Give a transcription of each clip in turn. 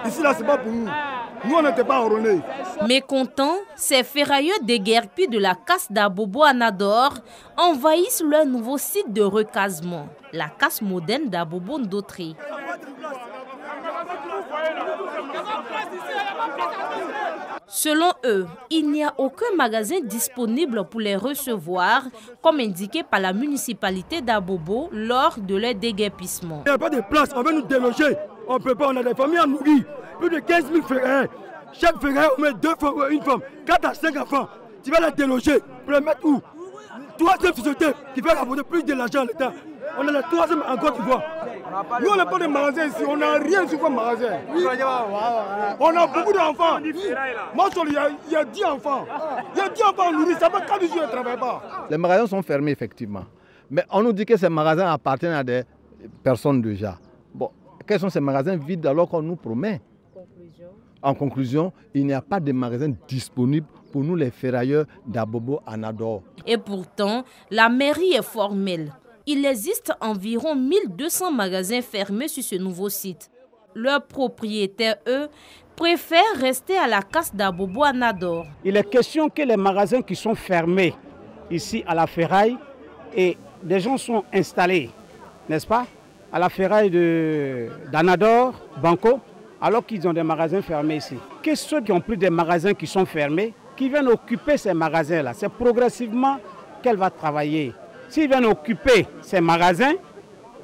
Ici, là, c'est pas pour nous. Nous, on n'était pas enrôlés. Mécontents, ces ferrailleurs déguerpis de la casse d'Abobo à Nador envahissent leur nouveau site de recasement, la casse moderne d'Abobo Ndotré. Selon eux, il n'y a aucun magasin disponible pour les recevoir, comme indiqué par la municipalité d'Abobo lors de leur déguerpissement. Il n'y a pas de place, on veut nous déloger. On ne peut pas, on a des familles à nourrir. Plus de 15 000 ferrailleurs. Chaque ferrailleur, on met 2 femmes, une femme, 4 à 5 enfants. Tu vas les déloger pour les mettre où? Troisième société qui fait rapporter plus de l'argent à l'État. On est la troisième en Côte d'Ivoire. Nous, on n'a pas de magasin ici, on n'a rien sur le magasin. On a beaucoup d'enfants. Moi, il y a 10 enfants. Il y a 10 enfants nourris, ça fait 4 jours qu'ils ne travaillent pas. Les magasins sont fermés, effectivement. Mais on nous dit que ces magasins appartiennent à des personnes déjà. Bon, quels sont ces magasins vides alors qu'on nous promet? En conclusion, il n'y a pas de magasin disponible pour nous les ferrailleurs d'Abobo à Nador. Et pourtant, la mairie est formelle. Il existe environ 1200 magasins fermés sur ce nouveau site. Leurs propriétaires, eux, préfèrent rester à la casse d'Abobo à Nador. Il est question que les magasins qui sont fermés ici à la ferraille et des gens sont installés, n'est-ce pas, à la ferraille d'Anador, Banco, alors qu'ils ont des magasins fermés ici. Que ceux qui ont plus des magasins qui sont fermés, qui viennent occuper ces magasins-là, c'est progressivement qu'elle va travailler. S'ils viennent occuper ces magasins,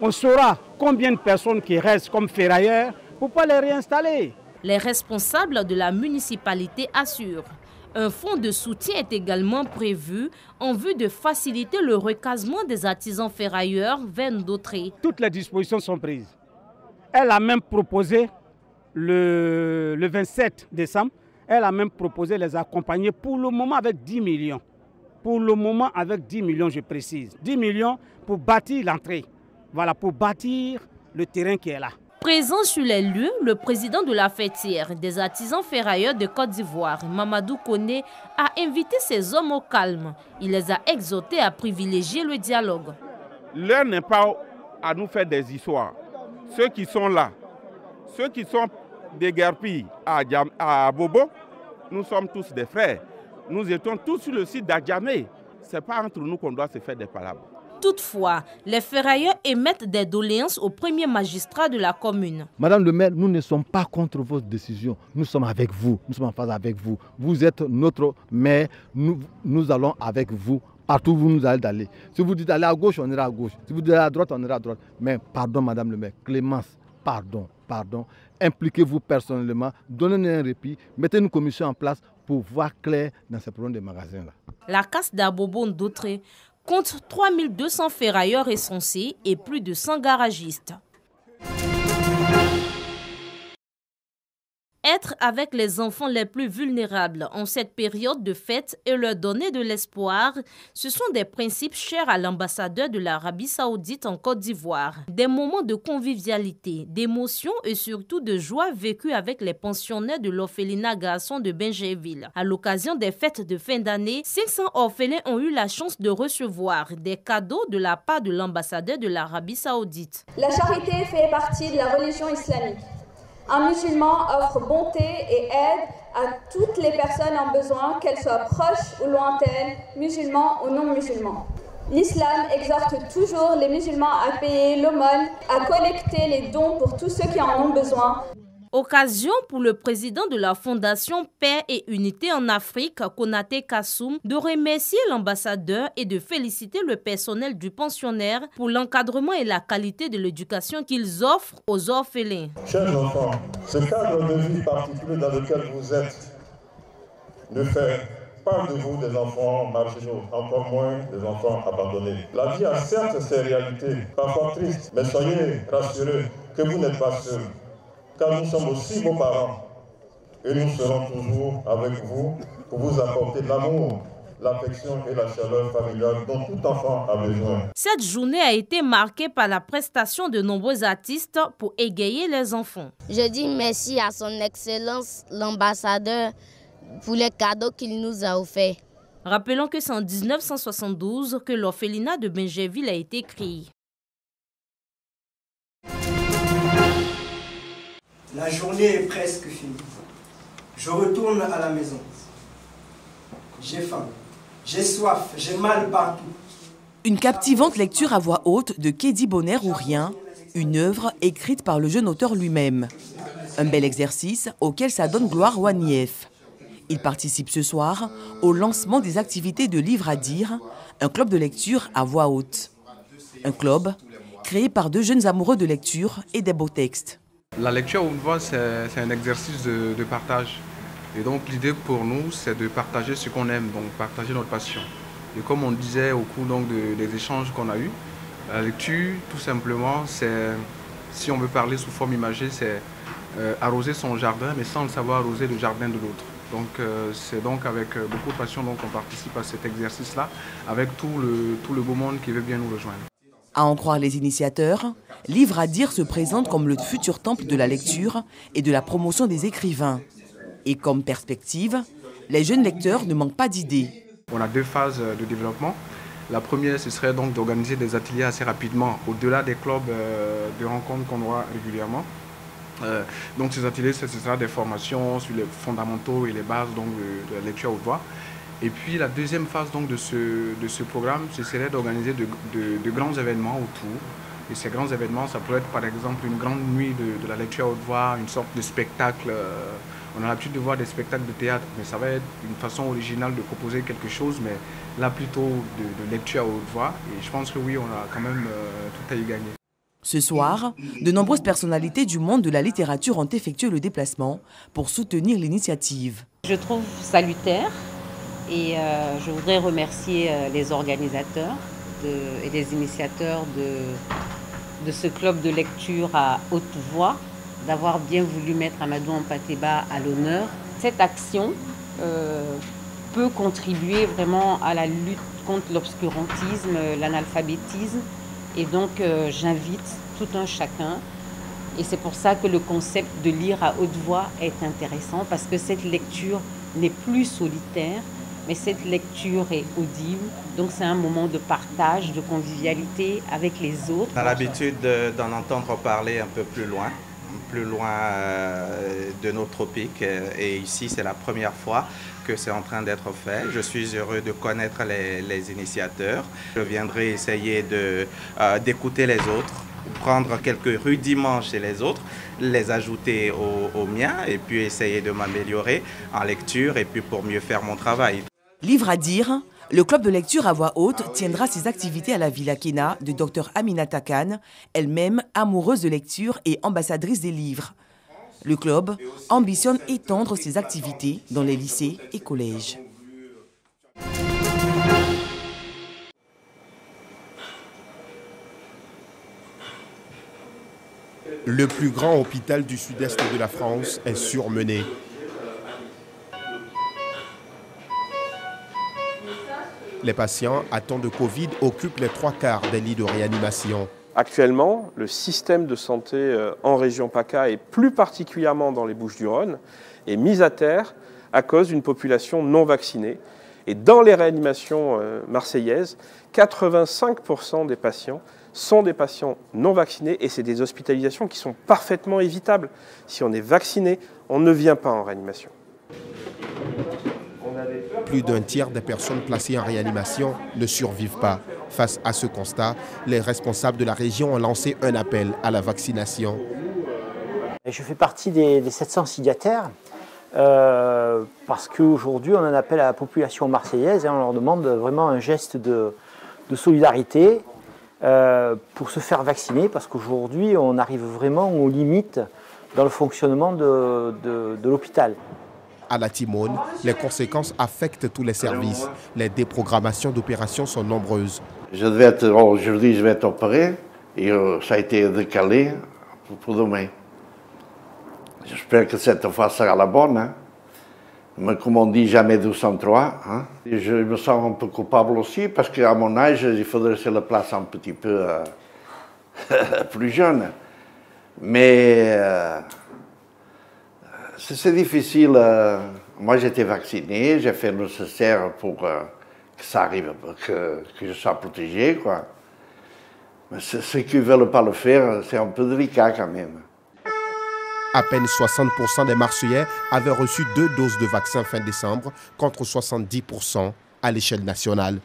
on saura combien de personnes qui restent comme ferrailleurs pour ne pas les réinstaller. Les responsables de la municipalité assurent. Un fonds de soutien est également prévu en vue de faciliter le recasement des artisans ferrailleurs vers Ndotré. Toutes les dispositions sont prises. Elle a même proposé le 27 décembre, elle a même proposé les accompagner pour le moment avec 10 millions. Pour le moment avec 10 millions, je précise. 10 millions pour bâtir l'entrée. Voilà, pour bâtir le terrain qui est là. Présent sur les lieux, le président de la fêtière des artisans ferrailleurs de Côte d'Ivoire, Mamadou Koné, a invité ces hommes au calme. Il les a exhortés à privilégier le dialogue. L'heure n'est pas à nous faire des histoires. Ceux qui sont là, ceux qui sont déguerpis à Bobo, nous sommes tous des frères. Nous étions tous sur le site d'Adjamé. Ce n'est pas entre nous qu'on doit se faire des palabres. Toutefois, les ferrailleurs émettent des doléances au premier magistrat de la commune. Madame le maire, nous ne sommes pas contre vos décisions. Nous sommes avec vous. Nous sommes en phase avec vous. Vous êtes notre maire. Nous allons avec vous partout où vous nous allez d'aller. Si vous dites d'aller à gauche, on ira à gauche. Si vous dites à droite, on ira à droite. Mais pardon, madame le maire. Clémence, pardon. Impliquez-vous personnellement. Donnez-nous un répit. Mettez une commission en place pour voir clair dans ces problèmes de magasins-là. La casse d'Abobo Ndotré compte 3200 ferrailleurs recensés et plus de 100 garagistes. Être avec les enfants les plus vulnérables en cette période de fête et leur donner de l'espoir, ce sont des principes chers à l'ambassadeur de l'Arabie Saoudite en Côte d'Ivoire. Des moments de convivialité, d'émotion et surtout de joie vécus avec les pensionnaires de l'orphelinat garçon de Benjerville. À l'occasion des fêtes de fin d'année, 500 orphelins ont eu la chance de recevoir des cadeaux de la part de l'ambassadeur de l'Arabie Saoudite. La charité fait partie de la religion islamique. Un musulman offre bonté et aide à toutes les personnes en besoin, qu'elles soient proches ou lointaines, musulmans ou non musulmans. L'islam exhorte toujours les musulmans à payer l'aumône, à collecter les dons pour tous ceux qui en ont besoin. Occasion pour le président de la Fondation Paix et Unité en Afrique, Konaté Kassoum, de remercier l'ambassadeur et de féliciter le personnel du pensionnaire pour l'encadrement et la qualité de l'éducation qu'ils offrent aux orphelins. Chers enfants, ce cadre de vie particulier dans lequel vous êtes ne fait pas de vous des enfants marginaux, encore moins des enfants abandonnés. La vie a certes ses réalités, parfois tristes, mais soyez rassurés que vous n'êtes pas seuls. Car nous sommes aussi vos parents et nous serons toujours avec vous pour vous apporter l'amour, l'affection et la chaleur familiale dont tout enfant a besoin. Cette journée a été marquée par la prestation de nombreux artistes pour égayer les enfants. Je dis merci à son Excellence l'ambassadeur pour les cadeaux qu'il nous a offerts. Rappelons que c'est en 1972 que l'orphelinat de Benjerville a été créé. La journée est presque finie. Je retourne à la maison. J'ai faim, j'ai soif, j'ai mal partout. Une captivante lecture à voix haute de Kédi Bonner-Ourien, une œuvre écrite par le jeune auteur lui-même. Un bel exercice auquel s'adonne Gloire Wanief. Il participe ce soir au lancement des activités de Livre à dire, un club de lecture à voix haute. Un club créé par deux jeunes amoureux de lecture et des beaux textes. La lecture à haute voix, c'est un exercice de partage. Et donc l'idée pour nous, c'est de partager ce qu'on aime, donc partager notre passion. Et comme on disait au cours des échanges qu'on a eus, la lecture, tout simplement, c'est, si on veut parler sous forme imagée, c'est arroser son jardin, mais sans le savoir arroser le jardin de l'autre. Donc c'est donc avec beaucoup de passion qu'on participe à cet exercice-là, avec tout le beau monde qui veut bien nous rejoindre. À en croire les initiateurs, Livre à dire se présente comme le futur temple de la lecture et de la promotion des écrivains. Et comme perspective, les jeunes lecteurs ne manquent pas d'idées. On a deux phases de développement. La première, ce serait donc d'organiser des ateliers assez rapidement, au-delà des clubs de rencontres qu'on aura régulièrement. Donc ces ateliers, ce sera des formations sur les fondamentaux et les bases donc, de la lecture à haute voix. Et puis la deuxième phase donc, de ce programme, ce serait d'organiser de grands événements autour. Et ces grands événements, ça pourrait être par exemple une grande nuit de la lecture à haute voix, une sorte de spectacle. On a l'habitude de voir des spectacles de théâtre, mais ça va être une façon originale de proposer quelque chose, mais là plutôt de lecture à haute voix. Et je pense que oui, on a quand même tout à y gagner. Ce soir, de nombreuses personnalités du monde de la littérature ont effectué le déplacement pour soutenir l'initiative. Je trouve salutaire et je voudrais remercier les organisateurs et les initiateurs de ce club de lecture à haute voix d'avoir bien voulu mettre Amadou Hampâté-Bâ à l'honneur. Cette action peut contribuer vraiment à la lutte contre l'obscurantisme, l'analphabétisme. Et donc j'invite tout un chacun. Et c'est pour ça que le concept de lire à haute voix est intéressant, parce que cette lecture n'est plus solitaire, mais cette lecture est audible. Donc c'est un moment de partage, de convivialité avec les autres. On a l'habitude d'en entendre parler un peu plus loin de nos tropiques. Et ici, c'est la première fois que c'est en train d'être fait. Je suis heureux de connaître les initiateurs. Je viendrai essayer d'écouter les autres, prendre quelques rudiments chez les autres, les ajouter aux miens et puis essayer de m'améliorer en lecture et puis pour mieux faire mon travail. Livre à dire, le club de lecture à voix haute tiendra ses activités à la Villa Kena de Dr Aminata Kane, elle-même amoureuse de lecture et ambassadrice des livres. Le club ambitionne étendre ses activités dans les lycées et collèges. Le plus grand hôpital du sud-est de la France est surmené. Les patients atteints de Covid occupent les 3/4 des lits de réanimation. Actuellement, le système de santé en région PACA et plus particulièrement dans les Bouches-du-Rhône est mis à terre à cause d'une population non vaccinée. Et dans les réanimations marseillaises, 85% des patients sont des patients non vaccinés et c'est des hospitalisations qui sont parfaitement évitables. Si on est vacciné, on ne vient pas en réanimation. Plus d'un tiers des personnes placées en réanimation ne survivent pas. Face à ce constat, les responsables de la région ont lancé un appel à la vaccination. Je fais partie des 700 signataires parce qu'aujourd'hui, on en appelle à la population marseillaise et on leur demande vraiment un geste de solidarité pour se faire vacciner parce qu'aujourd'hui, on arrive vraiment aux limites dans le fonctionnement de l'hôpital. À la Timone, les conséquences affectent tous les services. Les déprogrammations d'opérations sont nombreuses. Aujourd'hui, je vais être opéré et ça a été décalé pour demain. J'espère que cette fois sera la bonne. Hein. Mais comme on dit, jamais 203. Hein. Et je me sens un peu coupable aussi parce qu'à mon âge, il faudrait se la place un petit peu plus jeune. Mais c'est difficile. Moi, j'étais vacciné, j'ai fait le nécessaire pour que ça arrive, que je sois protégé, quoi. Mais ceux qui ne veulent pas le faire, c'est un peu délicat quand même. À peine 60% des Marseillais avaient reçu 2 doses de vaccin fin décembre, contre 70% à l'échelle nationale.